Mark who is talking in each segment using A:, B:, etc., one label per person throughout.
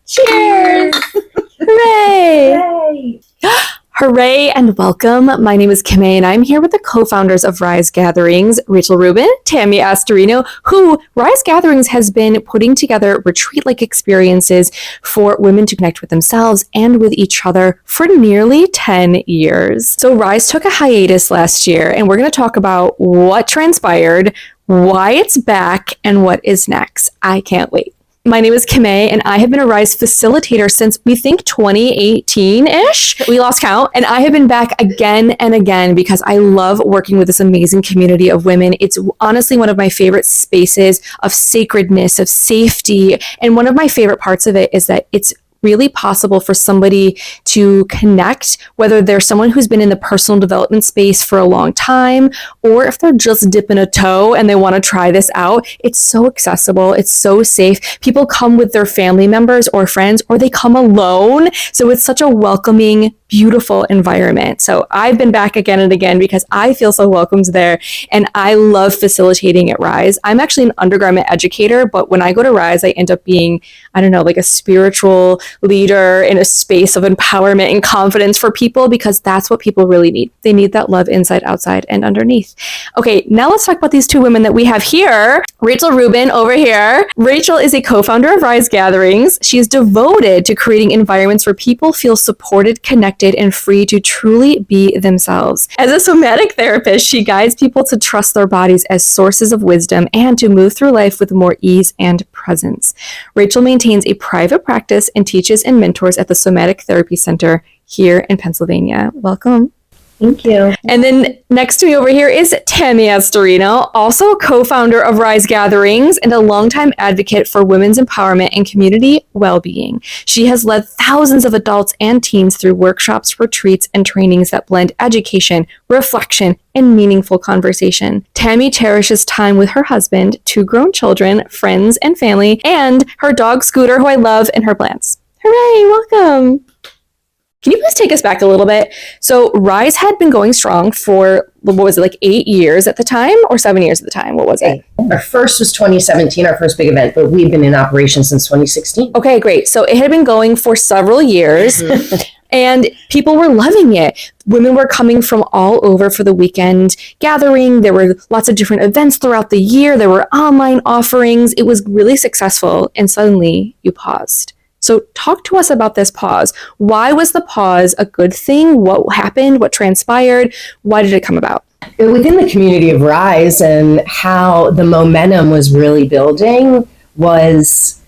A: Cheers! Hooray! Hooray and welcome. My name is Kimmay and I'm here with the co-founders of Rise Gatherings, Rachel Rubin, Tami Astorino, who Rise Gatherings has been putting together retreat-like experiences for women to connect with themselves and with each other for nearly 10 years. So Rise took a hiatus last year and we're going to talk about what transpired, why it's back, and what is next. I can't wait. My name is Kimmay, and I have been a Rise facilitator since we think 2018-ish. We lost count. And I have been back again and again because I love working with this amazing community of women. It's honestly one of my favorite spaces of sacredness, of safety. And one of my favorite parts of it is that it's really possible for somebody to connect, whether they're someone who's been in the personal development space for a long time, or if they're just dipping a toe and they want to try this out. It's so accessible. It's so safe. People come with their family members or friends, or they come alone. So it's such a welcoming, beautiful environment. So I've been back again and again because I feel so welcomed there. And I love facilitating at Rise. I'm actually an undergraduate educator, but when I go to Rise, I end up being, like a spiritual leader in a space of empowerment and confidence for people, because that's what people really need. They need that love inside, outside, and underneath. Okay, now let's talk about these two women that we have here. Rachel Rubin over here. Rachel is a co-founder of Rise Gatherings. She is devoted to creating environments where people feel supported, connected, and free to truly be themselves. As a somatic therapist, she guides people to trust their bodies as sources of wisdom and to move through life with more ease and presence. Rachel maintains a private practice and teaches and mentors at the Somatic Therapy Center here in Pennsylvania. Welcome.
B: Thank you.
A: And then next to me over here is Tami Astorino, also co-founder of Rise Gatherings and a longtime advocate for women's empowerment and community well-being. She has led thousands of adults and teens through workshops, retreats, and trainings that blend education, reflection, and meaningful conversation. Tami cherishes time with her husband, 2 grown children, friends, and family, and her dog Scooter, who I love, and her plants. Hooray, welcome. Can you please take us back a little bit? So Rise had been going strong for, 8 years at the time or 7 years at the time? What was it?
B: Our first was 2017, our first big event, but we've been in operation since 2016.
A: Okay, great. So it had been going for several years and people were loving it. Women were coming from all over for the weekend gathering. There were lots of different events throughout the year. There were online offerings. It was really successful. And suddenly you paused. So talk to us about this pause. Why was the pause a good thing? What happened? What transpired? Why did it come about?
B: Within the community of Rise and how the momentum was really building was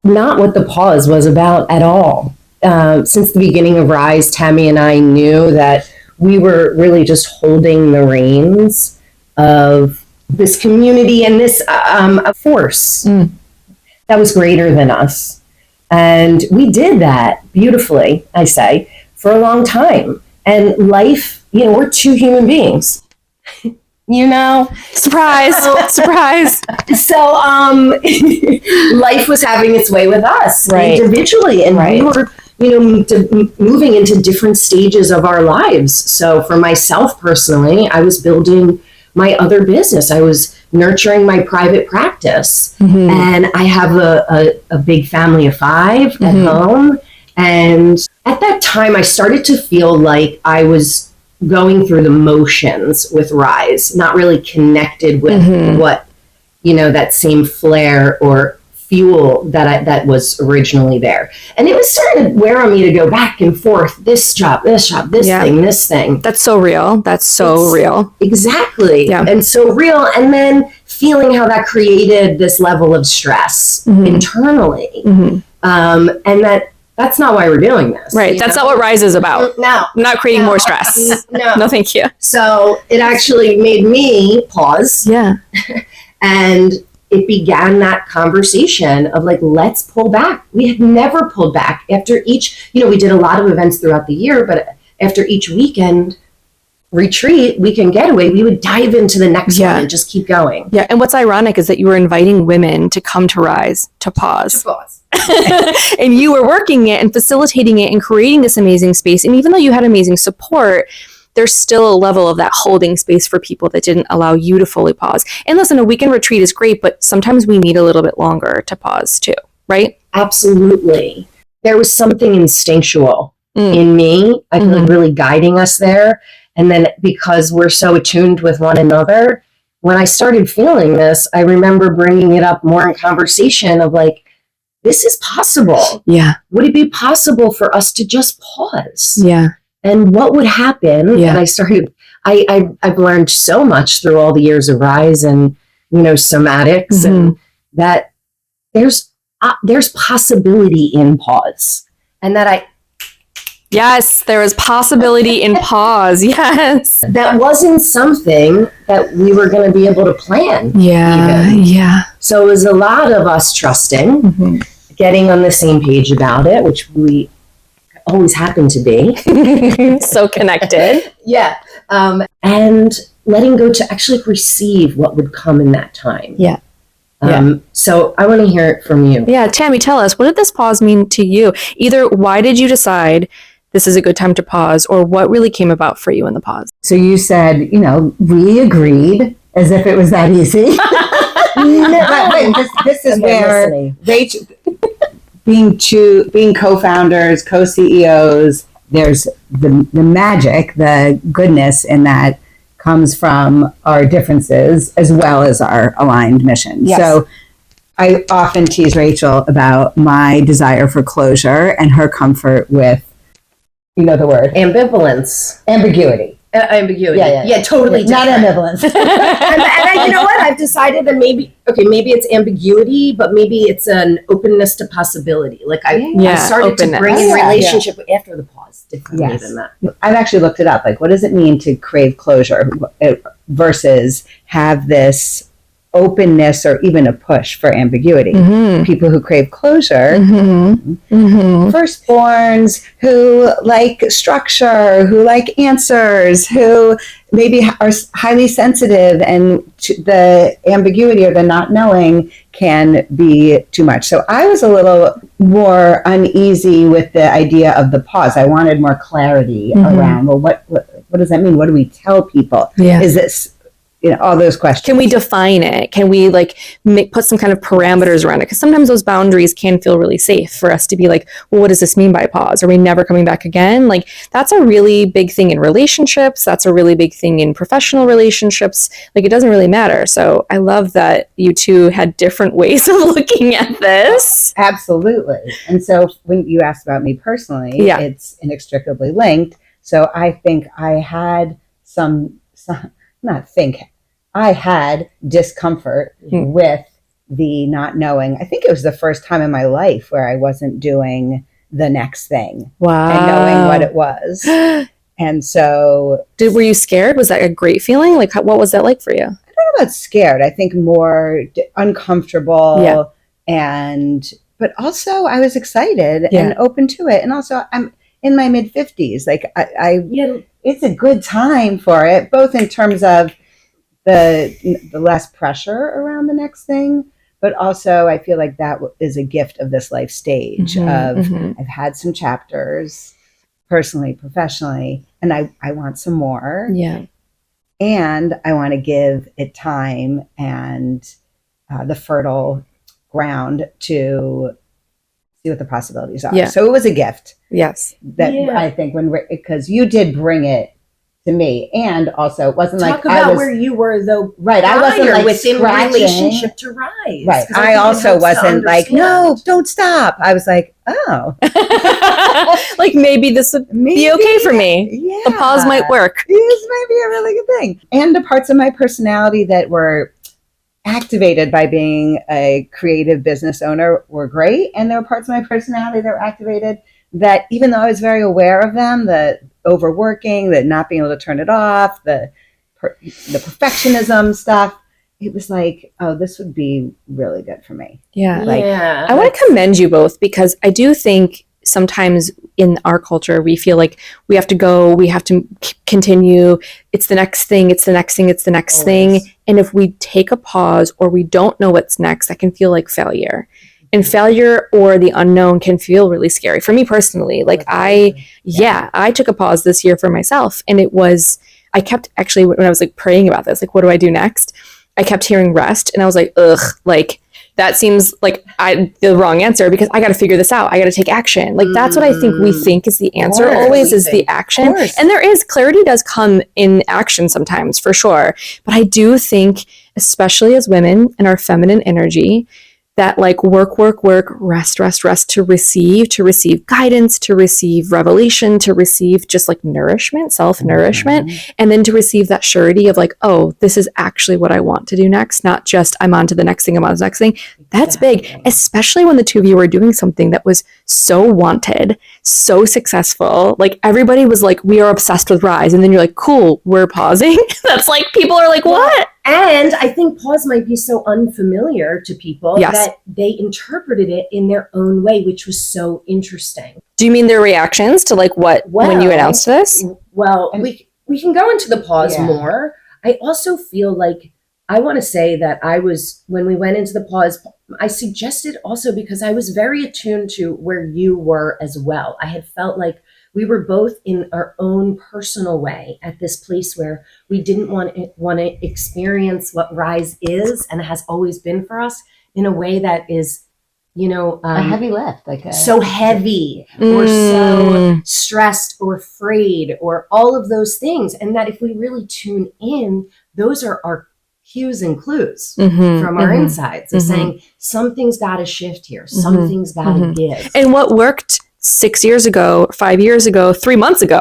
B: not what the pause was about at all. Since the beginning of Rise, Tami and I knew that we were really just holding the reins of this community and this force that was greater than us. And we did that beautifully, I say, for a long time. And life, we're 2 human beings,
A: Surprise, surprise.
B: So life was having its way with us individually. And we were, moving into different stages of our lives. So for myself personally, I was building my other business. I was nurturing my private practice. And I have a big family of 5 at home. And at that time, I started to feel like I was going through the motions with Rise, not really connected with what, that same flair or fuel that was originally there. And it was starting to wear on me to go back and forth, this job, this thing, this thing.
A: That's so real. That's so real.
B: Exactly. Yeah. And so real. And then feeling how that created this level of stress internally. And that's not why we're doing this.
A: Right. That's not what Rise is about.
B: No.
A: I'm not creating more stress. No, thank you.
B: So it actually made me pause.
A: Yeah.
B: And it began that conversation of let's pull back. We had never pulled back after each, we did a lot of events throughout the year, but after each weekend weekend getaway, we would dive into the next one and just keep going.
A: Yeah. And what's ironic is that you were inviting women to come to Rise, to pause. And you were working it and facilitating it and creating this amazing space. And even though you had amazing support, there's still a level of that holding space for people that didn't allow you to fully pause. And listen, a weekend retreat is great, but sometimes we need a little bit longer to pause too, right?
B: absolutely. There was something instinctual in me, I feel like really guiding us there. And then because we're so attuned with one another, when I started feeling this, I remember bringing it up more in conversation of like, this is possible.
A: Yeah.
B: Would it be possible for us to just pause?
A: Yeah.
B: And what would happen?
A: Yeah.
B: And I started, I've learned so much through all the years of Rise and, somatics, and that there's possibility in pause. And that
A: Yes, there is possibility in pause. Yes.
B: that wasn't something that we were going to be able to plan.
A: Yeah.
B: Even.
A: Yeah.
B: So it was a lot of us trusting, getting on the same page about it, which we always happen to be.
A: So connected.
B: Yeah. And letting go to actually receive what would come in that time.
A: Yeah.
B: So I want to hear it from you.
A: Yeah. Tami, tell us, what did this pause mean to you? Either why did you decide this is a good time to pause, or what really came about for you in the pause?
C: So you said, we agreed as if it was that easy. But this is where Rachel, being co-founders, co-CEOs, there's the magic, the goodness in that comes from our differences as well as our aligned mission.
A: Yes.
C: So I often tease Rachel about my desire for closure and her comfort with, the word?
B: Ambiguity. Ambiguity. Yeah, totally.
C: Not ambivalence.
B: and I, you know what? I've decided that maybe it's ambiguity, but maybe it's an openness to possibility. Like I started to bring in relationship after the pause differently than that.
C: I've actually looked it up. Like, what does it mean to crave closure versus have this openness or even a push for ambiguity? People who crave closure, firstborns who like structure, who like answers, who maybe are highly sensitive, and the ambiguity or the not knowing can be too much. So I was a little more uneasy with the idea of the pause. I wanted more clarity around, well, what does that mean? What do we tell people?
A: Yeah.
C: Is this, all those questions.
A: Can we define it? Can we put some kind of parameters around it? Because sometimes those boundaries can feel really safe for us to be like, well, what does this mean by pause? Are we never coming back again? Like, that's a really big thing in relationships. That's a really big thing in professional relationships. Like, it doesn't really matter. So I love that you two had different ways of looking at this.
C: Absolutely. And so when you asked about me personally, it's inextricably linked. So I think I had I had discomfort with the not knowing. I think it was the first time in my life where I wasn't doing the next thing.
A: Wow.
C: And knowing what it was. And so...
A: Were you scared? Was that a great feeling? Like, what was that like for you?
C: I don't know about scared. I think more uncomfortable. Yeah. But also I was excited and open to it. And also I'm in my mid-50s. Like, it's a good time for it, both in terms of the less pressure around the next thing, but also I feel like that is a gift of this life stage I've had some chapters personally, professionally, and I want some more. Yeah. And I want to give it time and the fertile ground to see what the possibilities are. Yeah. So it was a gift.
A: Yes.
C: I think because you did bring it to me, and also it wasn't
B: Talk about where you were though.
C: Right, I wasn't like
B: within relationship to Rise.
C: Right, I also wasn't like, no, don't stop. I was like, oh,
A: like maybe this would be okay for me. Yeah, the pause might work.
C: This might be a really good thing. And the parts of my personality that were activated by being a creative business owner were great, and there were parts of my personality that were activated that, even though I was very aware of them, the overworking, the not being able to turn it off, the perfectionism stuff, it was like, oh, this would be really good for me.
A: Yeah. I want to commend you both, because I do think sometimes in our culture, we feel like we have to go, we have to continue. It's the next thing. It's the next thing. It's the next thing. And if we take a pause or we don't know what's next, that can feel like failure. And failure or the unknown can feel really scary for me personally. Like I took a pause this year for myself, and I kept actually, when I was like praying about this, like, what do I do next? I kept hearing rest, and I was like, ugh, like that seems like the wrong answer because I got to figure this out. I got to take action. Like that's what I think we think is the answer always is the action. And there is clarity does come in action sometimes for sure. But I do think, especially as women in our feminine energy, that like work, rest to receive guidance, to receive revelation, to receive just like nourishment, self-nourishment, and then to receive that surety of like, oh, this is actually what I want to do next, not just I'm on to the next thing, I'm on to the next thing. That's big, especially when the two of you were doing something that was so wanted, so successful. Like everybody was like, we are obsessed with Rise. And then you're like, cool, we're pausing. That's like, people are like, what?
B: And I think pause might be so unfamiliar to people that they interpreted it in their own way, which was so interesting.
A: Do you mean their reactions to like what when you announced this?
B: Well, we can go into the pause more. I also feel like I want to say that when we went into the pause, I suggested also because I was very attuned to where you were as well. I had felt like we were both in our own personal way at this place where we didn't want to experience what Rise is and has always been for us in a way that is,
C: a heavy lift, like
B: so heavy or so stressed or afraid or all of those things. And that if we really tune in, those are our cues and clues from our insides of saying something's got to shift here, something's got to give.
A: And what worked 6 years ago, 5 years ago, 3 months ago,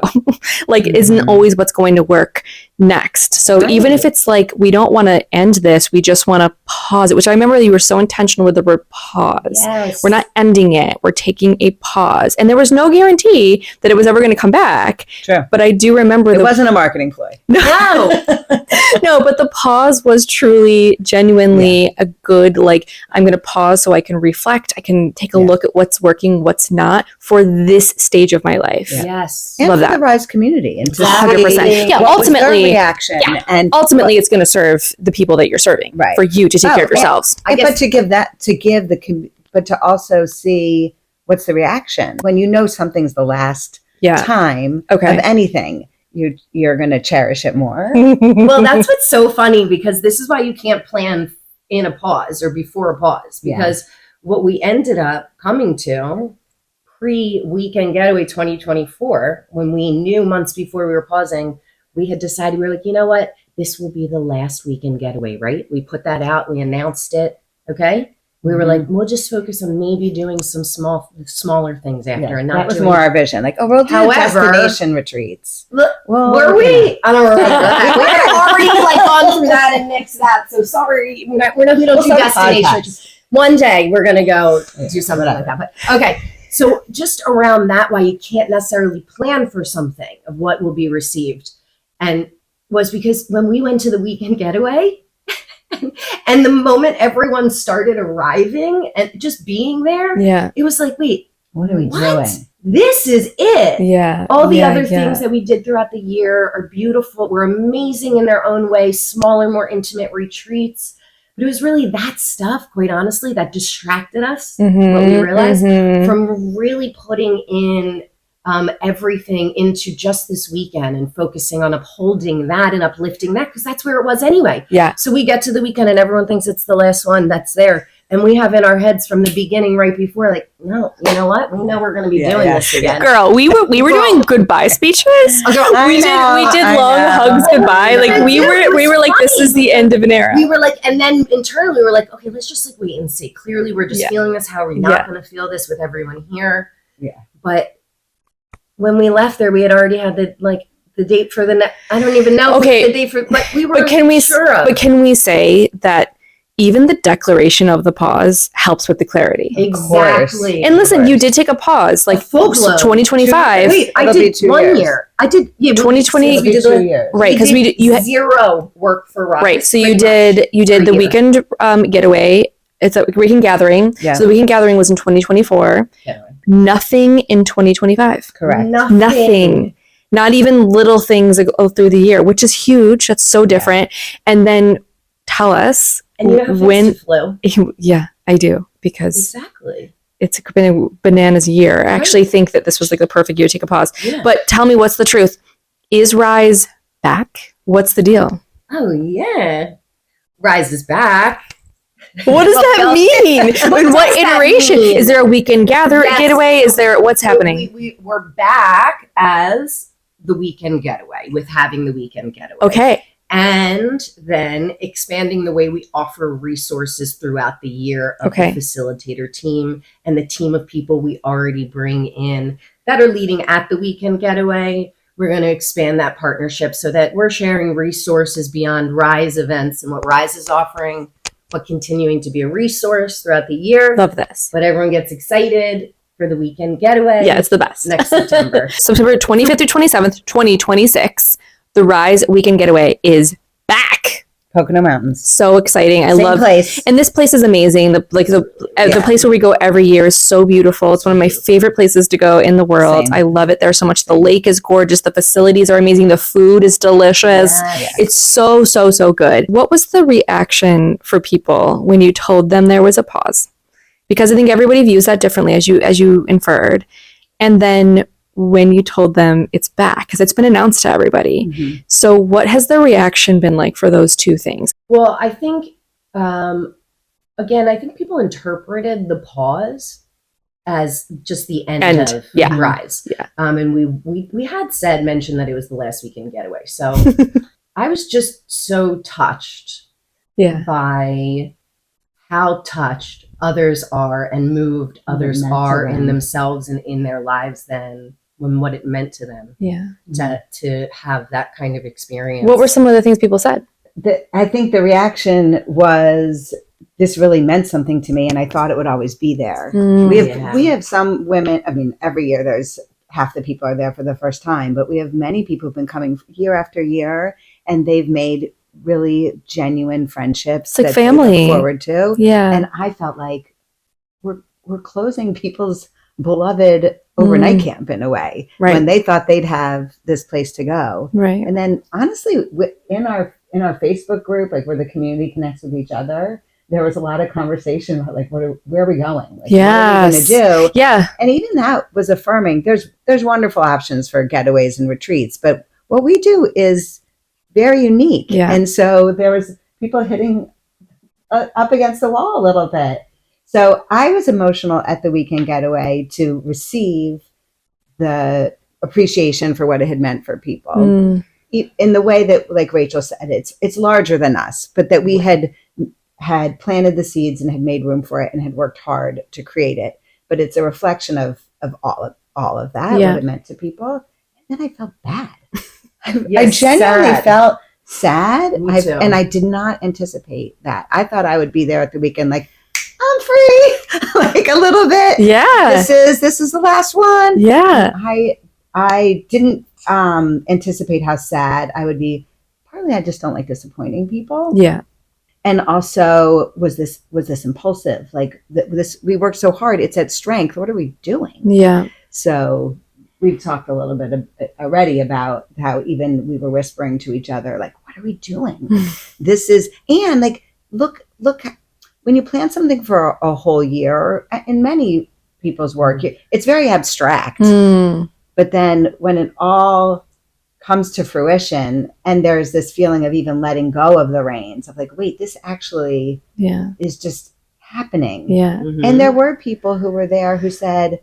A: like isn't always what's going to work next. So even if it's like, we don't want to end this, we just want to pause it, which I remember you were so intentional with the word pause.
B: Yes.
A: We're not ending it. We're taking a pause. And there was no guarantee that it was ever going to come back.
C: Sure.
A: But I do remember
C: it wasn't a marketing ploy.
B: No.
A: No, but the pause was truly, genuinely a good, like, I'm going to pause so I can reflect. I can take a look at what's working, what's not for this stage of my life.
B: Yeah. Yes.
C: And
A: love
C: for
A: that.
C: the Rise community. And
A: 100%. Yeah, ultimately,
C: reaction.
A: Yeah.
C: And
A: ultimately it's going to serve the people that you're serving.
C: Right.
A: For you to take care of yourselves.
C: But to also see what's the reaction. When you know something's the last time of anything, you're going to cherish it more.
B: Well, that's what's so funny because this is why you can't plan in a pause or before a pause because what we ended up coming to pre-weekend getaway 2024, when we knew months before we were pausing, we had decided, we were like, you know what? This will be the last weekend getaway, right? We put that out, we announced it. Okay. We were like, we'll just focus on maybe doing some smaller things after. And not
C: that was more our vision. Like, oh, we'll do destination retreats.
B: Were we? I don't remember that. We had already like gone through that and mixed that. So sorry, we don't do destination retreats. One day we're going to go do something like that. But okay. So just around that, why you can't necessarily plan for something of what will be received. And was because when we went to the weekend getaway, and the moment everyone started arriving and just being there, it was like, wait,
C: what are we doing?
B: This is it.
A: Yeah.
B: All the other things that we did throughout the year are beautiful. Were amazing in their own way, smaller, more intimate retreats. But it was really that stuff, quite honestly, that distracted us, what we realized, from really putting in everything into just this weekend and focusing on upholding that and uplifting that, because that's where it was anyway.
A: Yeah.
B: So we get to the weekend and everyone thinks it's the last one that's there. And we have in our heads from the beginning right before, like, no, you know what? We know we're going to be doing this again.
A: Girl, we were doing goodbye speeches. We did long hugs goodbye. Like we were like, this is the end of an era.
B: We were like, and then internally we were like, okay, let's just like wait and see. Clearly we're just feeling this. How are we not going to feel this with everyone here?
C: Yeah.
B: But when we left there, we had already had the date for the next. I don't even know.
A: Okay,
B: the date for. But we were.
A: But can we say that even the declaration of the pause helps with the clarity?
B: Exactly.
A: And listen, you did take a pause, like folks, 2025.
B: Wait, I did 1 year. I did
C: 2020. We did 2 years,
A: right? Because you had
B: zero work for Rise.
A: Right. So you did the weekend getaway. It's a weekend gathering.
C: Yeah.
A: So the weekend gathering was in 2024. Nothing in 2025.
C: Correct.
B: Nothing.
A: Not even little things that go through the year, which is huge. That's so different. And then tell us
B: and you have when flu.
A: Yeah, I do, because
B: exactly
A: it's been a bananas year. I actually think that this was like the perfect year to take a pause. Yeah. But tell me, what's the truth? Is Rise back? What's the deal?
B: Oh yeah, Rise is back.
A: What does that mean? And what iteration? Is there a weekend getaway? Is there, what's happening?
B: We're back as the weekend getaway with having the weekend getaway.
A: Okay.
B: And then expanding the way we offer resources throughout the year of the facilitator team and the team of people we already bring in that are leading at the weekend getaway. We're going to expand that partnership so that we're sharing resources beyond Rise events and what Rise is offering, but continuing to be a resource throughout the year.
A: Love this.
B: But everyone gets excited for the weekend getaway.
A: Yeah, it's the best.
B: Next September.
A: September 25th through 27th, 2026. The Rise Weekend Getaway is back.
C: Pocono Mountains.
A: So exciting. I love
C: place.
A: And this place is amazing. The place where we go every year is so beautiful. It's one of my favorite places to go in the world.
C: Same.
A: I love it there so much. The lake is gorgeous. The facilities are amazing. The food is delicious.
B: Yes.
A: It's so, so, so good. What was the reaction for people when you told them there was a pause? Because I think everybody views that differently, as you inferred. And then when you told them it's back, because it's been announced to everybody. Mm-hmm. So what has the reaction been like for those two things?
B: Well, I think, I think people interpreted the pause as just the end of Rise. Yeah. And we had mentioned that it was the last weekend getaway. So I was just so touched by how touched others are and moved others are in themselves and in their lives then when what it meant to them to have that kind of experience.
A: What were some of the things people said?
C: I think the reaction was, this really meant something to me and I thought it would always be there. We have some women, I mean, every year there's half the people are there for the first time, but we have many people who've been coming year after year and they've made really genuine friendships.
A: It's like family.
C: They look forward to.
A: Yeah.
C: And I felt like we're closing people's beloved overnight camp in a way when they thought they'd have this place to go.
A: Right.
C: And then honestly, in our Facebook group, like where the community connects with each other, there was a lot of conversation about like, where are we going? Like, what are we going to do?
A: Yeah.
C: And even that was affirming. There's wonderful options for getaways and retreats, but what we do is very unique. Yeah. And so there was people hitting up against the wall a little bit. So I was emotional at the weekend getaway to receive the appreciation for what it had meant for people in the way that, like Rachel said, it's larger than us, but that we had planted the seeds and had made room for it and had worked hard to create it. But it's a reflection of all of that, what it meant to people. And then I felt bad. I genuinely felt sad. And I did not anticipate that. I thought I would be there at the weekend like, I'm free, like a little bit.
A: Yeah.
C: This is the last one.
A: Yeah.
C: I didn't anticipate how sad I would be. Partly I just don't like disappointing people.
A: Yeah.
C: And also was this impulsive, like we worked so hard. It's at strength. What are we doing? Yeah. So we've talked a little bit already about how even we were whispering to each other, like, what are we doing? And like, look, when you plan something for a whole year, in many people's work, it's very abstract. But then when it all comes to fruition and there's this feeling of even letting go of the reins of like, wait, this actually is just happening. Yeah. Mm-hmm. And there were people who were there who said,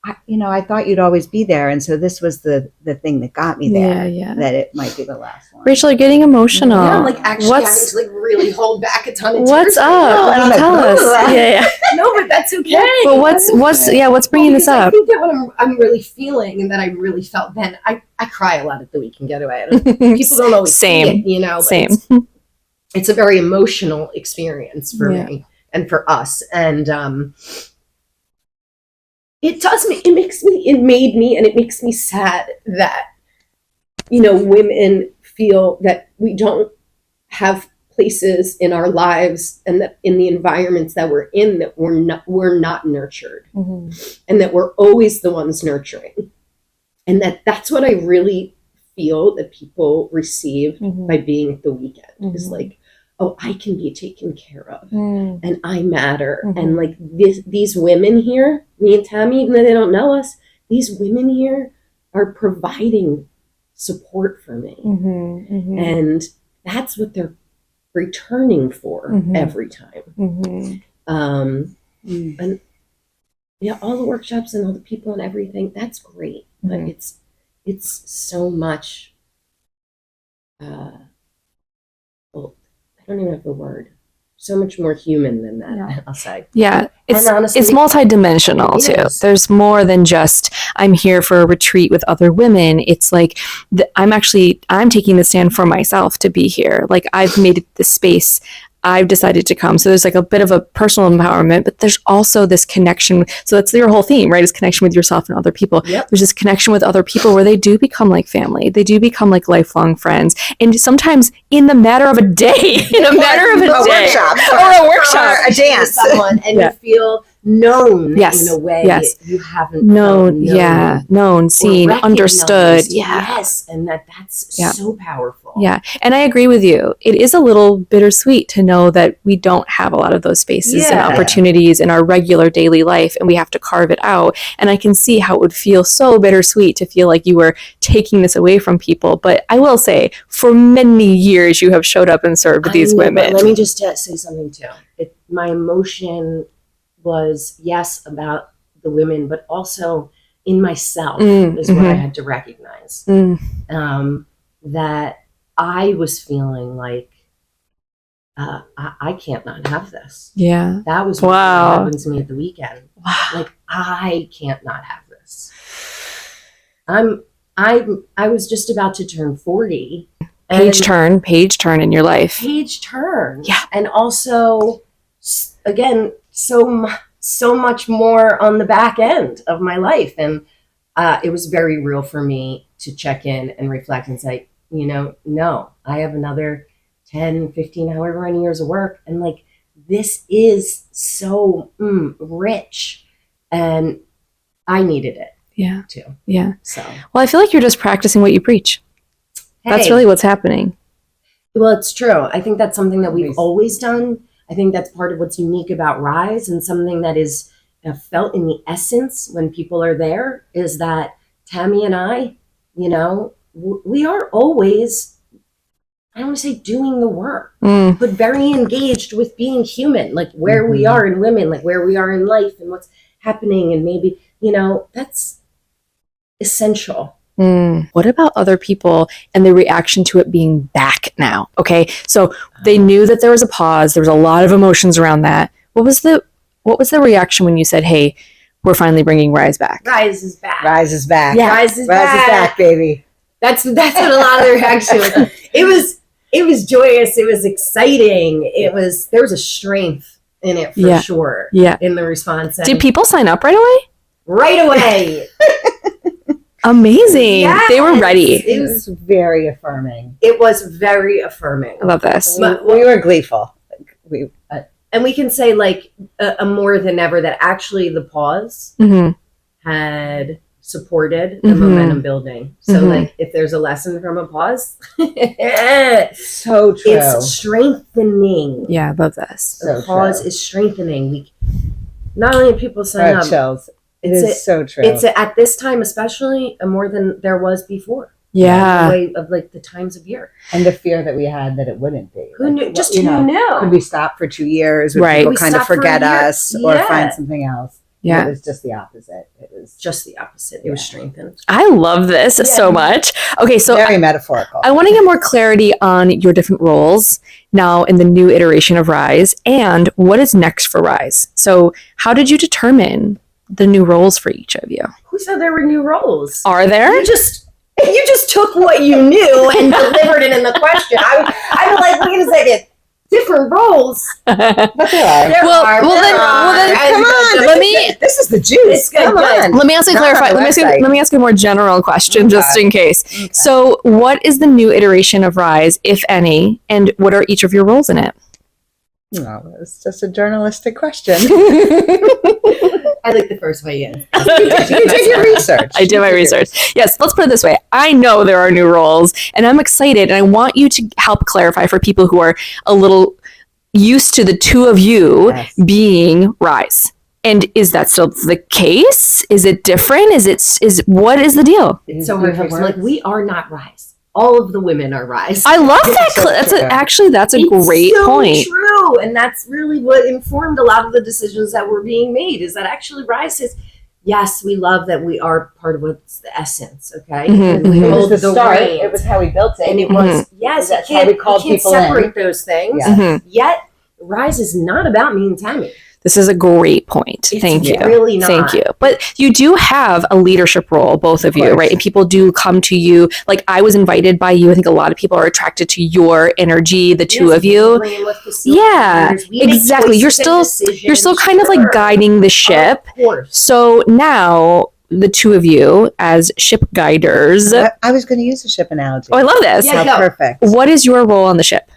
C: I thought you'd always be there. And so this was the thing that got me there, that it might be the last one.
A: Rachel, you're getting emotional.
B: Yeah, I'm like actually having to like really hold back a ton of tears.
A: What's up? Tell us. Yeah.
B: No, but that's okay.
A: But what's bringing this up?
B: I think that what I'm really feeling and that I really felt then, I cry a lot at the weekend getaway. People don't always see it,
A: Same.
B: It's a very emotional experience for me and for us. And it made me and it makes me sad that, women feel that we don't have places in our lives and that in the environments that we're in, that we're not nurtured and that we're always the ones nurturing. And that's what I really feel that people receive by being at the weekend is like, oh, I can be taken care of and I matter. And like these women here, me and Tami, even though they don't know us, these women here are providing support for me. And that's what they're returning for every time. And all the workshops and all the people and everything, that's great. But it's so much, well, I don't even have the word. So much more human than that, I'll say.
A: Yeah, it's
B: honestly,
A: it's multidimensional too. There's more than just I'm here for a retreat with other women. It's like I'm taking the stand for myself to be here. Like I've made it the space. I've decided to come. So there's like a bit of a personal empowerment, but there's also this connection. So that's your whole theme, right? Is connection with yourself and other people. Yep. There's this connection with other people where they do become like family. They do become like lifelong friends. And sometimes in the matter of a day,
C: workshop or a workshop, a dance,
B: someone, and you feel known in a way that you haven't
A: known, seen, understood.
B: Yes, and that's so powerful.
A: Yeah, and I agree with you. It is a little bittersweet to know that we don't have a lot of those spaces and opportunities in our regular daily life, and we have to carve it out. And I can see how it would feel so bittersweet to feel like you were taking this away from people. But I will say, for many years, you have showed up and served these women.
B: Let me just say something too. My emotion was, yes, about the women, but also in myself is what I had to recognize. That I was feeling like, I can't not have this.
A: Yeah.
B: That was what happened to me at the weekend. Wow. Like, I can't not have this. I was just about to turn 40.
A: Page turn in your life.
B: Page turn.
A: Yeah.
B: And also, again, so much more on the back end of my life. And it was very real for me to check in and reflect and say, no, I have another 10, 15, however many years of work. And like, this is so rich. And I needed it.
A: Yeah.
B: Too.
A: Yeah.
B: So,
A: well, I feel like you're just practicing what you preach. That's really what's happening.
B: Well, it's true. I think that's something that we've always done. I think that's part of what's unique about Rise, and something that is felt in the essence when people are there is that Tami and I, we are always, I don't want to say doing the work, but very engaged with being human, like where we are in women, like where we are in life and what's happening. And maybe, that's essential.
A: What about other people and the reaction to it being back now? Okay, so they knew that there was a pause. There was a lot of emotions around that. What was the reaction when you said, "Hey, we're finally bringing Rise back"?
B: Rise is back.
C: Rise is back.
B: Yeah. Rise is back,
C: baby.
B: That's what a lot of the reaction was. It was joyous. It was exciting. There was a strength in it for sure. Yeah. In the response.
A: Did people sign up right away?
B: Right away.
A: Amazing. Yes. They were ready.
C: It was very affirming.
B: It was very affirming.
A: I love this.
C: We were gleeful.
B: And we can say like a more than ever that actually the pause had supported the momentum building. So like if there's a lesson from a pause,
C: so true.
B: It's strengthening.
A: Yeah, I love this.
B: The pause is strengthening. Not only people sign up.
C: Chills. It is so true.
B: It's at this time, especially more than there was before.
A: Yeah.
B: The way of like the times of year.
C: And the fear that we had that it wouldn't be.
B: Who knew? Just who knew?
C: Could we stop for 2 years? Would people kind of forget us or find something else? Yeah. It was just the opposite. It was
B: just the opposite. It was strengthened.
A: I love this so much. Okay, so
C: very metaphorical.
A: I want to get more clarity on your different roles now in the new iteration of Rise and what is next for Rise. So how did you determine the new roles for each of you?
B: Who said there were new roles?
A: Are there?
B: You just took what you knew and delivered it in the question. I'm like, wait a second. Different roles.
C: But there are.
A: Well, then, come on.
C: This is the juice.
B: Come on.
A: Let me ask you clarify. Let me ask you a more general question, just in case. Okay. So, what is the new iteration of Rise, if any, and what are each of your roles in it?
C: No, it's just a journalistic question.
B: I like the first way in.
C: You did your research.
A: I did my research. Yes, let's put it this way. I know there are new roles, and I'm excited, and I want you to help clarify for people who are a little used to the two of you being Rise. And is that still the case? Is it different? What is the deal?
B: It's so hard. Like, we are not Rise. all of the women are Rise.
A: I love that. That's a great point.
B: True. And that's really what informed a lot of the decisions that were being made, is that actually Rise says, yes, we love that we are part of what's the essence, okay?
C: And we hold the start. Reins. It was how we built it.
B: And it was, yes,
C: that's how we called people
B: separate those things. Yet, Rise is not about me and Tami.
A: This is a great point. Thank you.
B: Really not.
A: Thank you. But you do have a leadership role, both of you, right? And people do come to you. Like, I was invited by you. I think a lot of people are attracted to your energy, the two of you. Yeah, exactly. You're still kind of like guiding the ship.
B: Of course.
A: So now the two of you as ship guiders.
C: I was going to use a ship analogy.
A: Oh, I love this.
C: Yeah, perfect.
A: What is your role on the ship?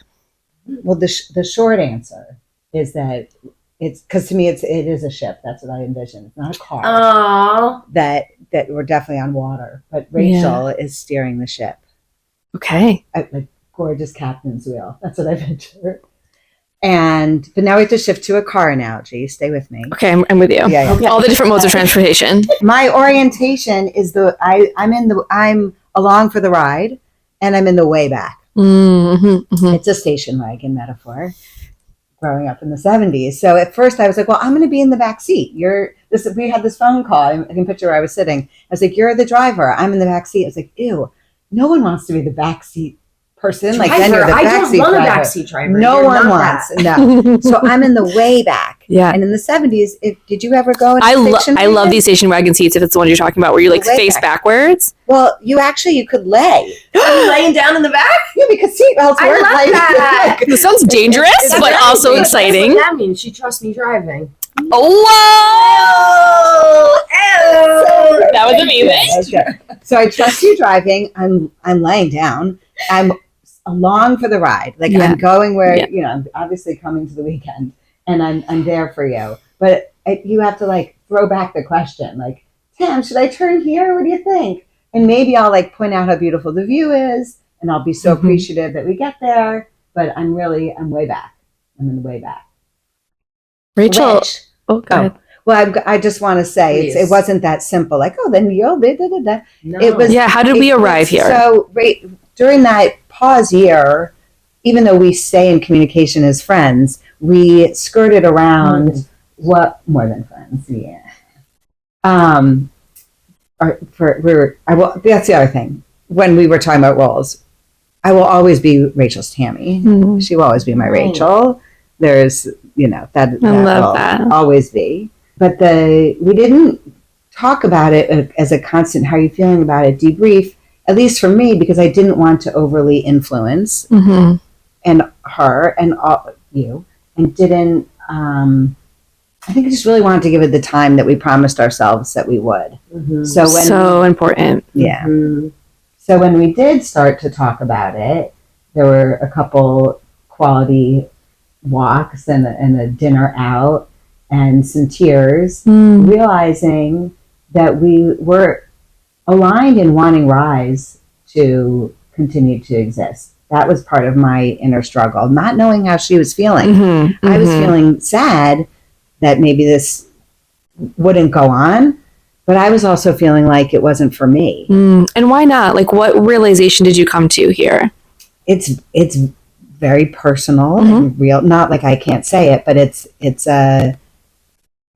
C: Well, the short answer is that it's because to me it is a ship. That's what I envision. It's not a car.
B: Aww.
C: That we're definitely on water, but Rachel is steering the ship.
A: Okay.
C: Like gorgeous captain's wheel. That's what I picture. But now we have to shift to a car analogy. Stay with me.
A: Okay, I'm with you.
C: Yeah.
A: All the different modes of transportation.
C: My orientation is I'm along for the ride, and I'm in the way back. It's a station wagon metaphor. Growing up in the 70s. So at first I was like, well, I'm going to be in the back seat. We had this phone call. I can picture where I was sitting. I was like, you're the driver. I'm in the back seat. I was like, ew, no one wants to be the back seat person. Like, then you're the backseat driver.
B: I don't want a backseat driver.
C: No one wants. No. So I'm in the way back.
A: Yeah.
C: And in the 70s, did you ever go?
A: I love these station wagon seats. If it's the one you're talking about, where you like face backwards.
C: Well, you could lay.
B: Are you laying down in the back?
C: Yeah, because seatbelts
B: I
C: work.
B: love that.
A: This sounds dangerous, but also exciting.
B: That's what that means. She trusts me driving.
A: Oh, whoa! That was amazing.
C: Okay. So I trust you driving. I'm laying down. I'm along for the ride. Like, I'm going where I'm obviously coming to the weekend, and I'm there for you. But you have to like throw back the question, like, Tam, should I turn here? What do you think? And maybe I'll like point out how beautiful the view is, and I'll be so appreciative that we get there. But I'm way back. I'm in the way back.
A: Rachel. Oh, God.
C: Well, I just want to say it wasn't that simple. Like, oh, then you'll be da.
B: No.
C: It was.
A: Yeah. How did we arrive here?
C: So during that pause year, even though we stay in communication as friends, we skirted around what more than friends. Yeah. That's the other thing. When we were talking about roles, I will always be Rachel's Tami. She will always be my Rachel. There's, that will always be. But we didn't talk about it as a constant, how are you feeling about it, debrief, at least for me, because I didn't want to overly influence and her and you, and didn't, I think I just really wanted to give it the time that we promised ourselves that we would. So important. Yeah. So when we did start to talk about it, there were a couple quality walks and a dinner out and some tears, realizing that we were aligned in wanting Rise to continue to exist. That was part of my inner struggle, not knowing how she was feeling. I was feeling sad that maybe this wouldn't go on, but I was also feeling like it wasn't for me.
A: And why not? Like, what realization did you come to here?
C: It's very personal and real. Not like I can't say it, but it's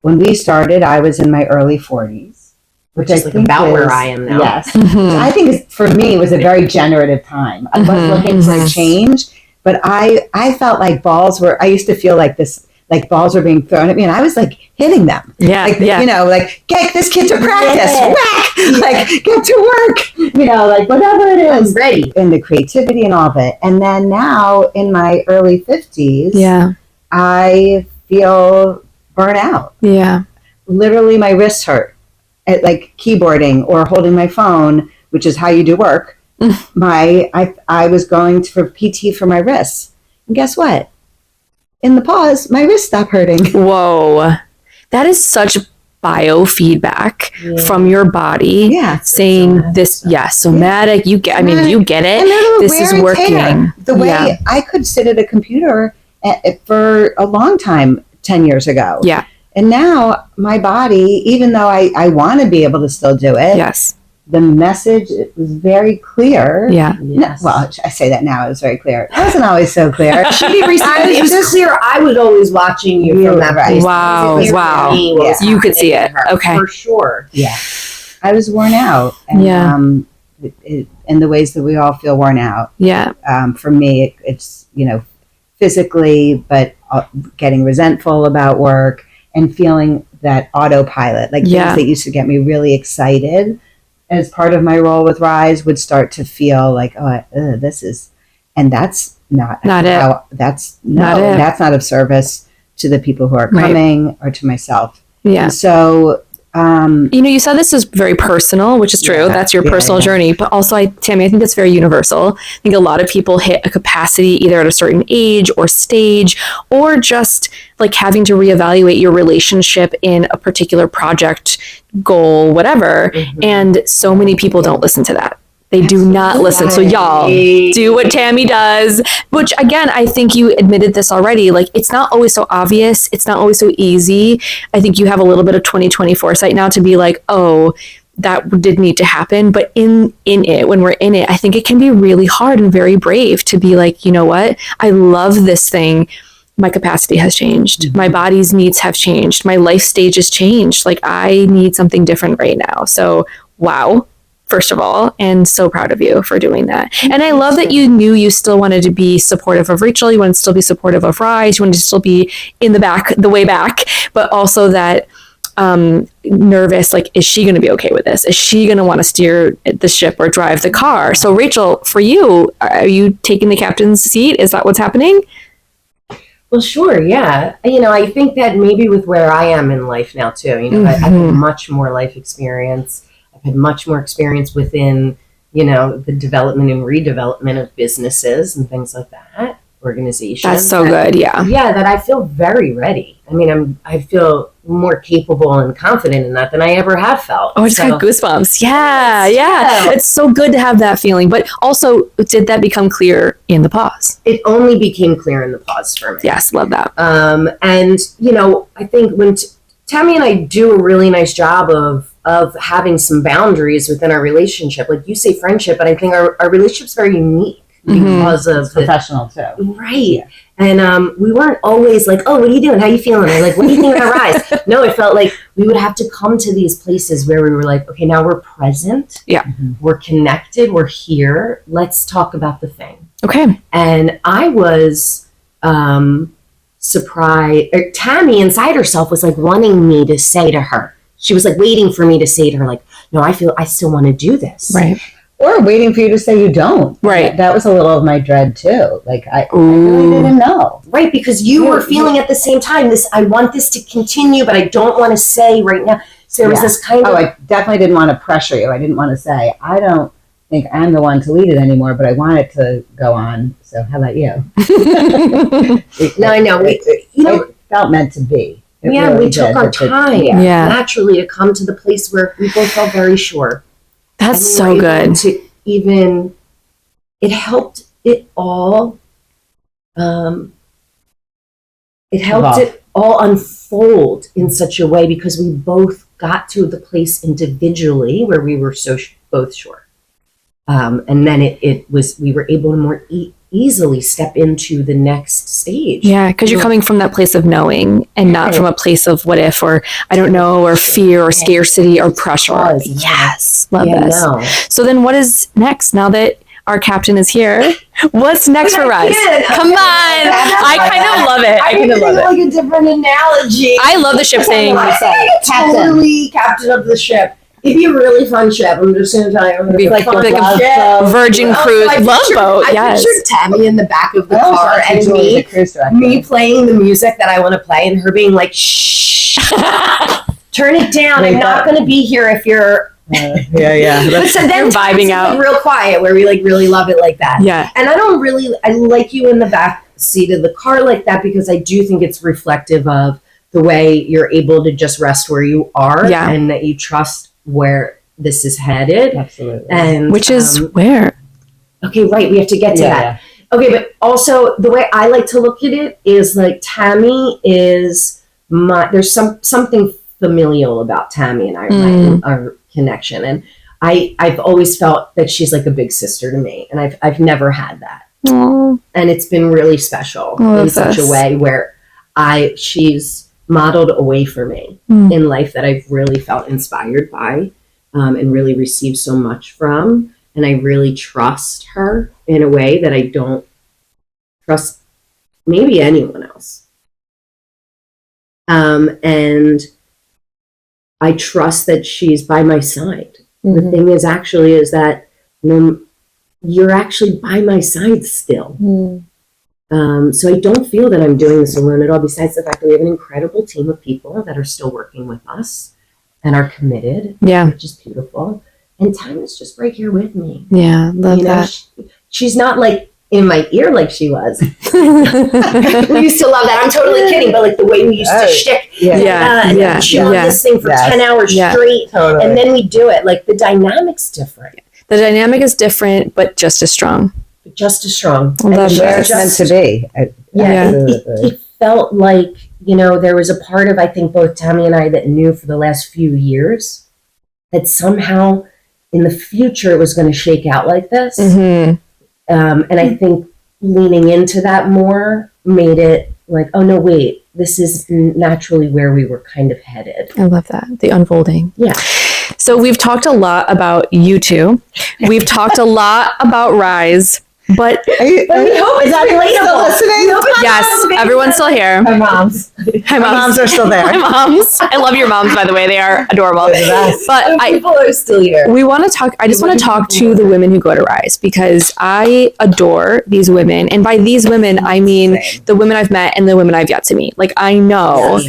C: when we started, I was in my early 40s, which I think
B: about where I am now.
C: Yes. I think for me, it was a very generative time. I was looking for change, but I felt like I used to feel like this, like balls were being thrown at me, and I was like hitting them. Like get this kid to practice, whack, like get to work, like whatever it is.
B: I'm ready.
C: And the creativity and all of it. And then now in my early 50s, I feel burnout. Yeah. Literally my wrists hurt at like keyboarding or holding my phone, which is how you do work. I was going for PT for my wrists. And guess what? In the pause, my wrist stopped hurting.
A: Whoa. That is such biofeedback from your body saying this, somatic, you get it. This is working.
C: The way I could sit at a computer for a long time 10 years ago. Yeah. And now my body, even though I want to be able to still do it, the message was very clear.
A: Yeah.
B: Yes.
C: Well, I say that now. It was very clear. It wasn't always so clear.
B: It was clear. I was always watching you from that place.
A: Wow.
B: It was clear
A: Wow.
B: to me what was
A: You could see
B: happening
A: it.
B: to her,
A: Okay.
B: for sure.
C: Yeah. I was worn out. And, in the ways that we all feel worn out.
A: Yeah.
C: For me, it's, physically, but getting resentful about work and feeling that autopilot, like things that used to get me really excited as part of my role with Rise would start to feel like, this is, and that's not
A: it.
C: That's not of service to the people who are coming or to myself.
A: Yeah.
C: And so,
A: you said this is very personal, which is true. That's your personal journey. But also, Tami, I think that's very universal. I think a lot of people hit a capacity either at a certain age or stage, or just like having to reevaluate your relationship in a particular project, goal, whatever. And so many people don't listen to that. They do not listen. So y'all do what Tami does, which again, I think you admitted this already. Like, it's not always so obvious. It's not always so easy. I think you have a little bit of 2020 foresight now to be like, oh, that did need to happen. But in it, when we're in it, I think it can be really hard and very brave to be like, you know what? I love this thing. My capacity has changed. My body's needs have changed. My life stage has changed. Like, I need something different right now. So, wow. First of all, and so proud of you for doing that. And I love that you knew you still wanted to be supportive of Rachel. You wanted to still be supportive of Rise. You wanted to still be in the way back, but also that nervous, like, is she going to be okay with this? Is she going to want to steer the ship or drive the car? So Rachel, for you, are you taking the captain's seat? Is that what's happening?
B: Well, sure, yeah. I think that maybe with where I am in life now too, I've had much more life experience. I've had much more experience within, the development and redevelopment of businesses and things like that, organizations.
A: That's so good, yeah.
B: Yeah, that I feel very ready. I feel more capable and confident in that than I ever have felt.
A: Oh, I just got goosebumps. Yeah. It's so good to have that feeling. But also, did that become clear in the pause?
B: It only became clear in the pause for me.
A: Yes, love that.
B: And, I think when Tami and I do a really nice job of having some boundaries within our relationship. Like you say friendship, but I think our relationship's very unique because of
C: it's professional too.
B: Right. Yeah. And we weren't always like, oh, what are you doing? How are you feeling? Or like, what do you think about Rise? No, it felt like we would have to come to these places where we were like, okay, now we're present.
A: Yeah.
B: We're connected. We're here. Let's talk about the thing.
A: Okay.
B: And I was surprised. Tami inside herself was like wanting me to say to her, she was like waiting for me to say to her, like, no, I still want to do this.
A: Right.
C: Or waiting for you to say you don't.
A: Right.
C: That was a little of my dread too. Like, I really didn't know.
B: Right, because you were feeling at the same time, I want this to continue, but I don't want to say right now. So there was this kind of...
C: Oh, I definitely didn't want to pressure you. I didn't want to say, I don't think I'm the one to lead it anymore, but I want it to go on. So how about you?
B: No, I know.
C: It felt meant to be.
B: We took our time naturally to come to the place where we both felt very sure.
A: That's so good.
B: It helped it all. It helped it all unfold in such a way because we both got to the place individually where we were both sure. And then we were able to more easily step into the next stage.
A: Yeah, because you're coming from that place of knowing and not from a place of what if or I don't know or fear or scarcity or pressure. Yes, love this. No. So then what is next now that our captain is here? What's next for Rise? Come on. I kind of love it. I kind of love it.
B: Like a different analogy.
A: I love the ship thing.
B: Totally captain of the ship. It'd be a really fun ship. I'm just going to tell you.
A: It'd be like a Virgin Cruise love boat. Yes.
B: I pictured Tami in the back of the car and me playing the music that I want to play and her being like, shh, turn it down. I'm not going to be here if you're...
C: yeah.
B: But so then
A: you're vibing out.
B: Real quiet where we like really love it like that.
A: Yeah.
B: And I like you in the back seat of the car like that because I do think it's reflective of the way you're able to just rest where you are and that you trust where this is headed.
C: Absolutely.
B: And
A: which is where?
B: Okay, right. We have to get to that. Yeah. Okay, but also the way I like to look at it is like Tami is there's something familial about Tami and our connection. And I've always felt that she's like a big sister to me, and I've never had that.
A: Aww.
B: And it's been really special in such a way where she's modeled a way for me in life that I've really felt inspired by, and really received so much from. And I really trust her in a way that I don't trust maybe anyone else. And I trust that she's by my side. The thing is that you're actually by my side still. So I don't feel that I'm doing this alone at all, besides the fact that we have an incredible team of people that are still working with us and are committed, which is beautiful. And Tami's just right here with me.
A: Yeah, love that.
B: She's not like in my ear like she was. We used to love that. I'm totally kidding, but like the way we used to shtick. And chew on this thing for 10 hours straight. Totally. And then we do it. Like the dynamic's different.
A: The dynamic is different, but just as strong.
B: Just as strong.
C: And where it's meant to be.
B: It felt like, there was a part of, I think, both Tami and I that knew for the last few years that somehow in the future it was going to shake out like this. And I think leaning into that more made it like, oh, no, wait, this is naturally where we were kind of headed.
A: I love that. The unfolding. Yeah. So we've talked a lot about you two. We've talked a lot about Rise. But
B: we hope it's relatable.
C: Listening?
A: Yes, everyone's still here.
C: My moms.
A: My
C: moms are still there.
A: My moms. I love your moms, by the way. They are adorable. But
B: people are still here.
A: We want to talk. I just want to talk to the women who go to Rise, because I adore these women, and by these women I mean the women I've met and the women I've yet to meet. Like, I know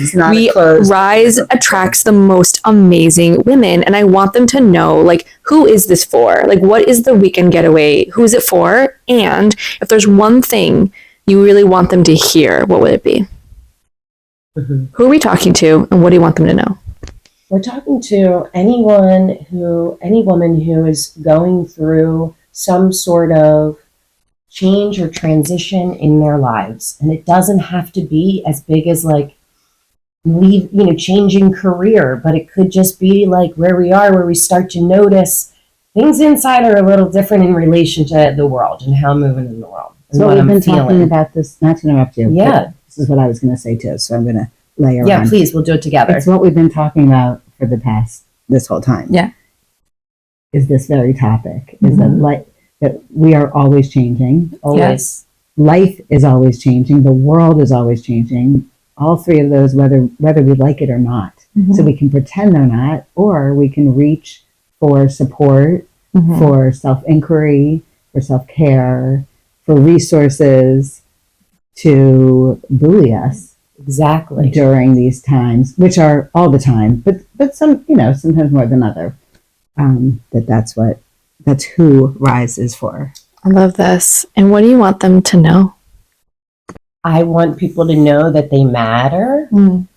A: Rise attracts the most amazing women, and I want them to know, like, who is this for? Like, what is the weekend getaway? Who is it for? And if there's one thing you really want them to hear, what would it be? Who are we talking to, and what do you want them to know?
B: We're talking to any woman who is going through some sort of change or transition in their lives. And it doesn't have to be as big as like changing career, but it could just be like where we are, where we start to notice things inside are a little different in relation to the world and how I'm moving in the world.
D: So we've been talking about this, not to interrupt you. Yeah. This is what I was going to say too. So I'm going to layer on.
B: Yeah, please, we'll do it together.
D: It's what we've been talking about for this whole time.
A: Yeah.
D: Is this very topic. Is that we are always changing.
B: Always. Yes.
D: Life is always changing. The world is always changing. All three of those, whether we like it or not. So we can pretend they're not, or we can reach for support, for self-inquiry, for self-care, for resources to buoy us.
B: Exactly.
D: During these times, which are all the time, but some, sometimes more than other. That's who Rise is for.
A: I love this. And what do you want them to know?
B: I want people to know that they matter.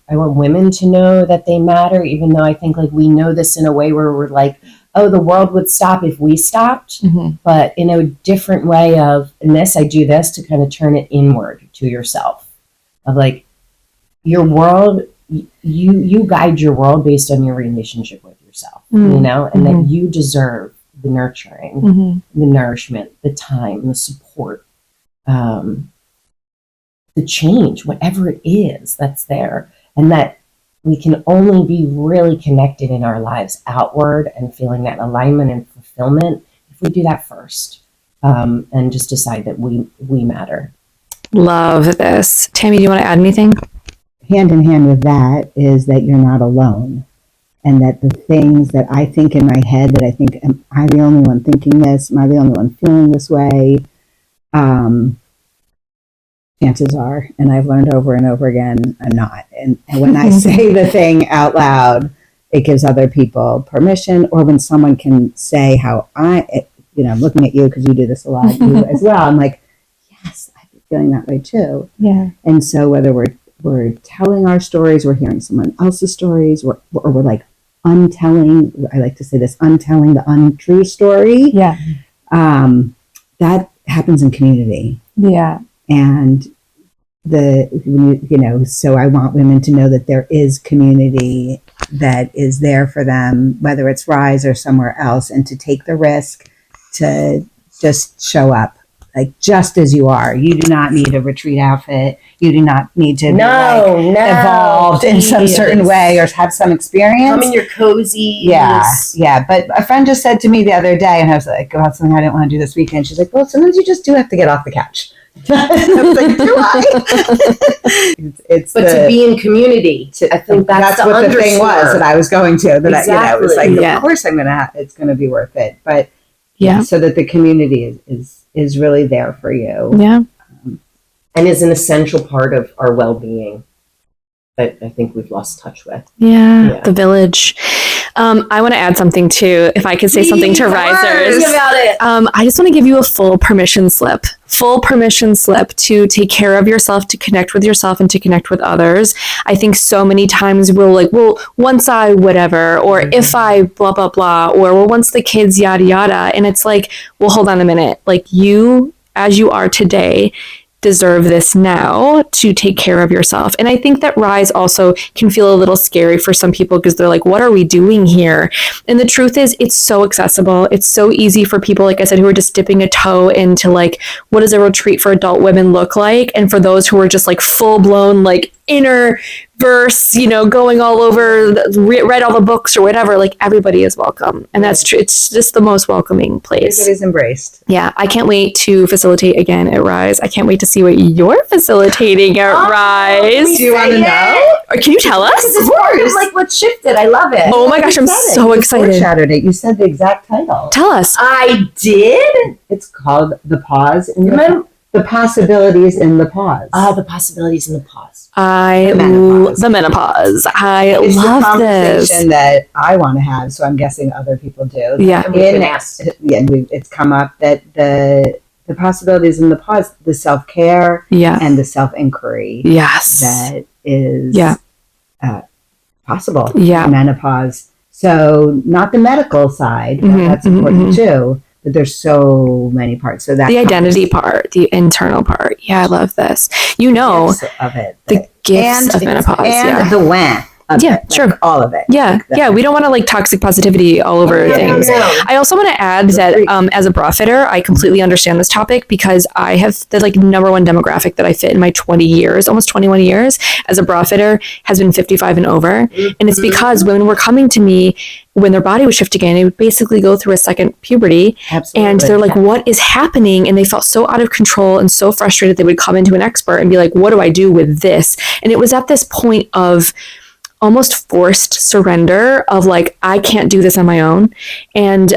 B: I want women to know that they matter, even though I think like we know this in a way where we're like, oh, the world would stop if we stopped, but in a different way of, in this, I do this to kind of turn it inward to yourself, of like your world, you guide your world based on your relationship with yourself, and that you deserve the nurturing, the nourishment, the time, the support, the change, whatever it is that's there. And that we can only be really connected in our lives outward and feeling that alignment and fulfillment if we do that first, and just decide that we matter.
A: Love this. Tami, do you want to add anything?
D: Hand in hand with that is that you're not alone. And that the things that I think in my head that I think, am I the only one thinking this? Am I the only one feeling this way? Chances are, and I've learned over and over again, I'm not. And when I say the thing out loud, it gives other people permission. Or when someone can say how I'm looking at you because you do this a lot, you as well. I'm like, yes, I've been feeling that way too.
A: Yeah.
D: And so whether we're telling our stories, we're hearing someone else's stories, or we're like untelling, I like to say this, untelling the untrue story.
A: Yeah.
D: That happens in community.
A: Yeah.
D: And so I want women to know that there is community
C: that is there for them, whether it's Rise or somewhere else, and to take the risk to just show up like just as you are. You do not need a retreat outfit. You do not need to be evolved in some certain way or have some experience.
B: Come in your cozy.
C: Yeah. But a friend just said to me the other day, and I was like, about something I didn't want to do this weekend. She's like, well, sometimes you just do have to get off the couch. I was like, do I?
B: To be in community. I think that's
C: what the thing was that I was going to. That
B: exactly.
C: I was like, of course I'm gonna. It's gonna be worth it. But so that the community is really there for you.
A: Yeah.
B: And is an essential part of our well-being that I think we've lost touch with.
A: Yeah. The village. I want to add something too, if I could say something to risers.
B: About it.
A: I just want to give you a full permission slip to take care of yourself, to connect with yourself, and to connect with others. I think so many times we're like, well, once I whatever, or if I blah, blah, blah, or well, once the kids yada, yada. And it's like, well, hold on a minute. Like you, as you are today, deserve this now to take care of yourself. And I think that Rise also can feel a little scary for some people because they're like, what are we doing here? And the truth is, it's so accessible. It's so easy for people, like I said, who are just dipping a toe into like, what does a retreat for adult women look like? And for those who are just like full blown, like inner verse, going all over, read all the books or whatever, like everybody is welcome. And that's true. It's just the most welcoming place.
C: Everybody's embraced.
A: Yeah. I can't wait to facilitate again at Rise. I can't wait to see what you're facilitating at Rise.
C: Do you want to know?
A: Or can you tell us?
B: It's part of like what shifted. I love it.
A: Oh my gosh, I'm so excited.
C: Foreshadowed it. You said the exact title.
A: Tell us.
B: I did?
C: It's called The Pause in the Possibilities in the Pause.
B: The Possibilities in the Pause.
C: The
A: menopause. I
C: it's
A: love
C: the
A: this.
C: conversation that I want to have, so I'm guessing other people do.
A: Yeah.
C: It's come up that the possibilities in the pause, the self-care and the self-inquiry that is possible in menopause. So not the medical side, that's important too, but there's so many parts. So that
A: the identity part, the internal part. Yeah, I love this.
C: The gifts of it.
A: The gifts of menopause.
C: And the when.
A: Sure.
C: All of it.
A: Yeah. We don't want to like toxic positivity all over things.
B: No.
A: I also want to add that as a bra fitter, I completely understand this topic because I have the like number one demographic that I fit in my 20 years, almost 21 years as a bra fitter has been 55 and over. And it's because women were coming to me when their body was shifting, they would basically go through a second puberty.
C: Absolutely.
A: And they're like, what is happening? And they felt so out of control and so frustrated. They would come into an expert and be like, what do I do with this? And it was at this point of almost forced surrender of like, I can't do this on my own. And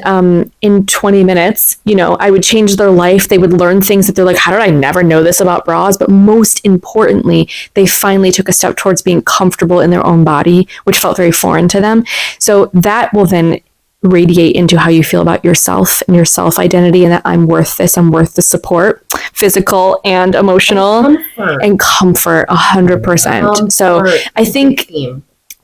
A: in 20 minutes, I would change their life. They would learn things that they're like, how did I never know this about bras? But most importantly, they finally took a step towards being comfortable in their own body, which felt very foreign to them. So that will then radiate into how you feel about yourself and your self-identity, and that I'm worth this, I'm worth the support, physical and emotional, and comfort 100%. So I think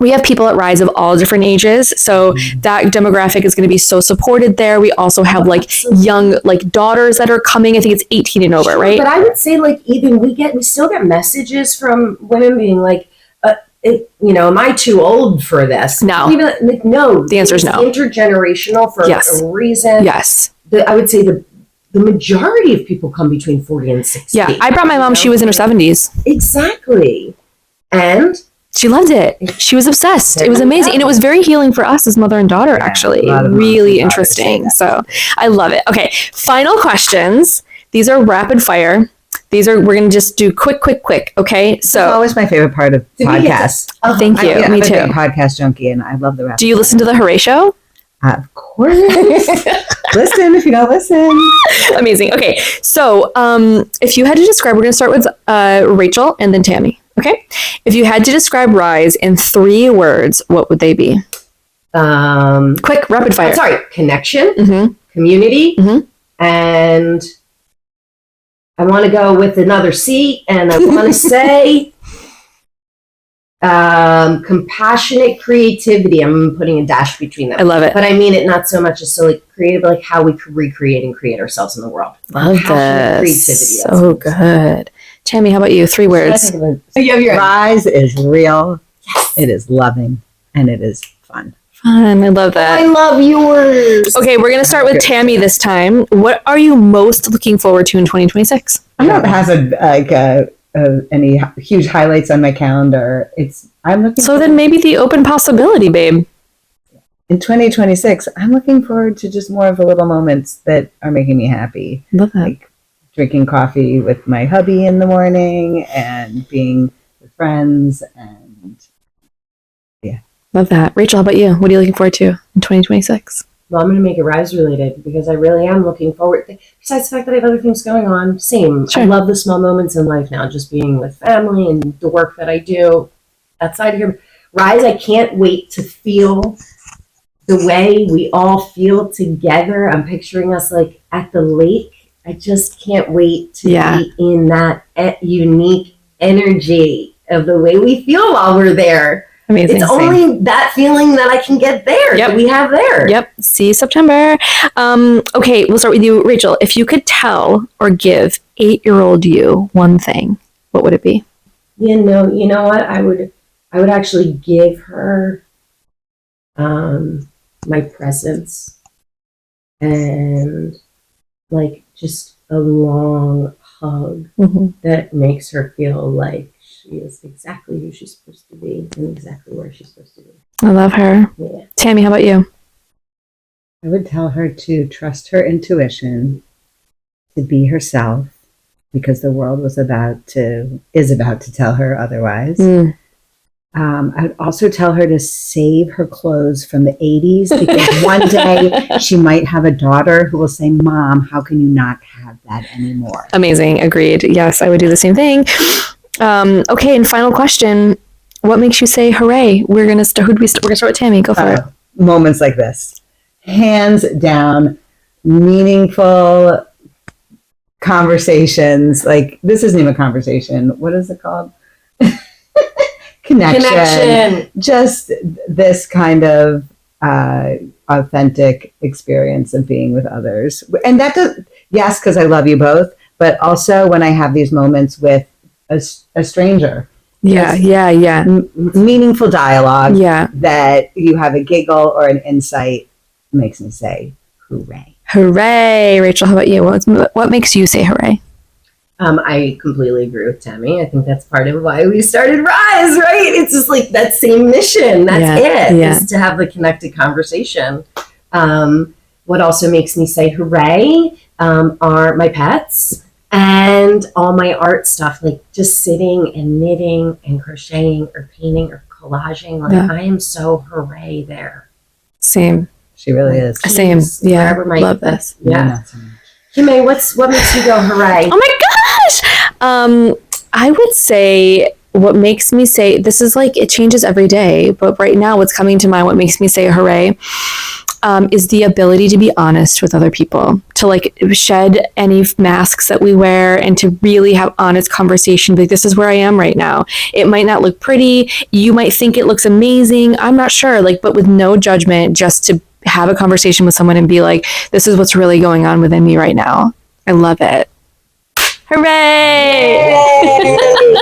A: we have people at Rise of all different ages. So that demographic is going to be so supported there. We also have like young like daughters that are coming. I think it's 18 and over, right?
B: But I would say like even we still get messages from women being like, am I too old for this?
A: No.
B: Even like, no.
A: The answer is no.
B: Intergenerational for a reason.
A: Yes.
B: I would say the majority of people come between 40 and 60.
A: Yeah. I brought my mom. She was in her 70s.
B: Exactly. And
A: she loved it. She was obsessed. It was amazing. And it was very healing for us as mother and daughter, actually. Really interesting. So I love it. Okay. Final questions. These are rapid fire. We're going to just do quick. Okay. So
C: it's always my favorite part of podcasts.
A: Thank you. Me too.
C: I'm a podcast junkie and I love the rapid.
A: Do you listen to the Hooray Show?
C: Of course. Listen if you don't listen.
A: Amazing. Okay. So if you had to describe, we're going to start with Rachel and then Tami. Okay. If you had to describe Rise in 3 words, what would they be? Quick, rapid fire.
B: Connection, community, and I want to go with another C, and I want to say compassionate creativity. I'm putting a dash between them.
A: I love it.
B: But I mean it not so much as so like creative, like how we could recreate and create ourselves in the world.
A: Love this. Creativity. So good. Tami, how about you? 3 words.
C: Rise is real. Yes. It is loving. and it is fun.
A: Fun. I love that.
B: I love yours.
A: Okay, we're going to start with Tami this time. What are you most looking forward to in 2026?
C: I don't have any huge highlights on my calendar. I'm looking.
A: So then maybe the open possibility, babe.
C: In 2026, I'm looking forward to just more of the little moments that are making me happy.
A: Love that.
C: Like drinking coffee with my hubby in the morning and being with friends and
A: Love that. Rachel, how about you? What are you looking forward to in 2026?
B: Well, I'm going to make it Rise related because I really am looking forward. Besides the fact that I have other things going on, same.
A: Sure.
B: I love the small moments in life now, just being with family and the work that I do outside of here. Rise, I can't wait to feel the way we all feel together. I'm picturing us like at the lake. I just can't wait to be in that unique energy of the way we feel while we're there.
A: Amazing.
B: It's only that feeling that I can get there, that we have there.
A: Yep. See you September. Okay, we'll start with you, Rachel. If you could tell or give 8-year-old you one thing, what would it be?
B: You know what? I would actually give her my presence and like just a long hug that makes her feel like she is exactly who she's supposed to be and exactly where she's supposed to be.
A: I love her.
B: Yeah.
A: Tami, how about you?
C: I would tell her to trust her intuition, to be herself, because the world is about to tell her otherwise. I would also tell her to save her clothes from the 80s because one day she might have a daughter who will say, "Mom, how can you not have that anymore?"
A: Amazing. Agreed. Yes, I would do the same thing. Okay, and final question. What makes you say hooray? We're going to start with Tami. Go for it.
C: Moments like this. Hands down, meaningful conversations. Like, this isn't even a conversation. What is it called? Connection. Just this kind of authentic experience of being with others. And that does, yes, because I love you both, but also when I have these moments with a stranger.
A: Yeah.
C: Meaningful dialogue.
A: Yeah.
C: That you have a giggle or an insight makes me say, hooray.
A: Hooray. Rachel, how about you? What makes you say hooray?
B: I completely agree with Tami. I think that's part of why we started Rise, right? It's just like that same mission. That's is to have the connected conversation. What also makes me say hooray are my pets and all my art stuff, like just sitting and knitting and crocheting or painting or collaging. Like I am so hooray there.
A: Same.
C: She really is.
A: Same. Yeah. Love this.
B: Yeah. Kimmay, what makes you go hooray?
A: Oh my gosh! I would say what makes me say, this is like, it changes every day, but right now what's coming to mind, what makes me say hooray, is the ability to be honest with other people, to like shed any masks that we wear and to really have honest conversation. Like, this is where I am right now. It might not look pretty. You might think it looks amazing. I'm not sure, like, but with no judgment, just to have a conversation with someone and be like, this is what's really going on within me right now. I love it. Hooray!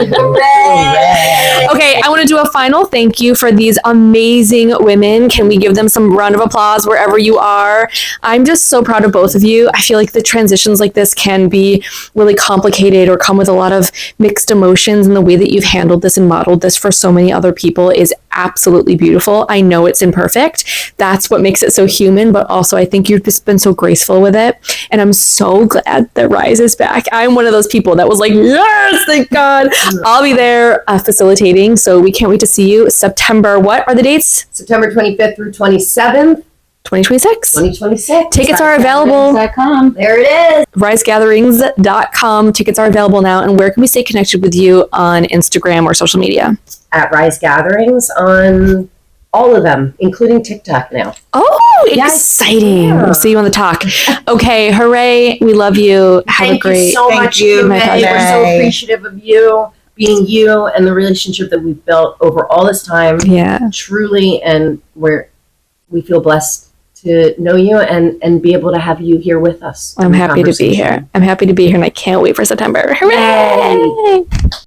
A: Hooray! Okay, I want to do a final thank you for these amazing women. Can we give them some round of applause wherever you are? I'm just so proud of both of you. I feel like the transitions like this can be really complicated or come with a lot of mixed emotions, and the way that you've handled this and modeled this for so many other people is absolutely beautiful. I know it's imperfect. That's what makes it so human, but also I think you've just been so graceful with it. And I'm so glad that Rise is back. I'm one of those people that was like, yes, thank God. I'll be there facilitating. So we can't wait to see you. September, what are the dates?
B: September 25th through 27th.
A: 2026.
B: 2026.
A: Tickets are available.
B: There it is.
A: risegatherings.com. Tickets are available now. And where can we stay connected with you on Instagram or social media?
B: At Rise Gatherings on all of them, including TikTok now.
A: Oh, exciting.
B: Yeah.
A: We'll see you on the talk. Okay, hooray. We love you.
B: Thank you so much, Kimmay. We're so appreciative of you, being you, and the relationship that we've built over all this time.
A: Yeah.
B: Truly, and we feel blessed to know you and be able to have you here with us.
A: I'm happy to be here. I'm happy to be here, and I can't wait for September. Hooray! Yay.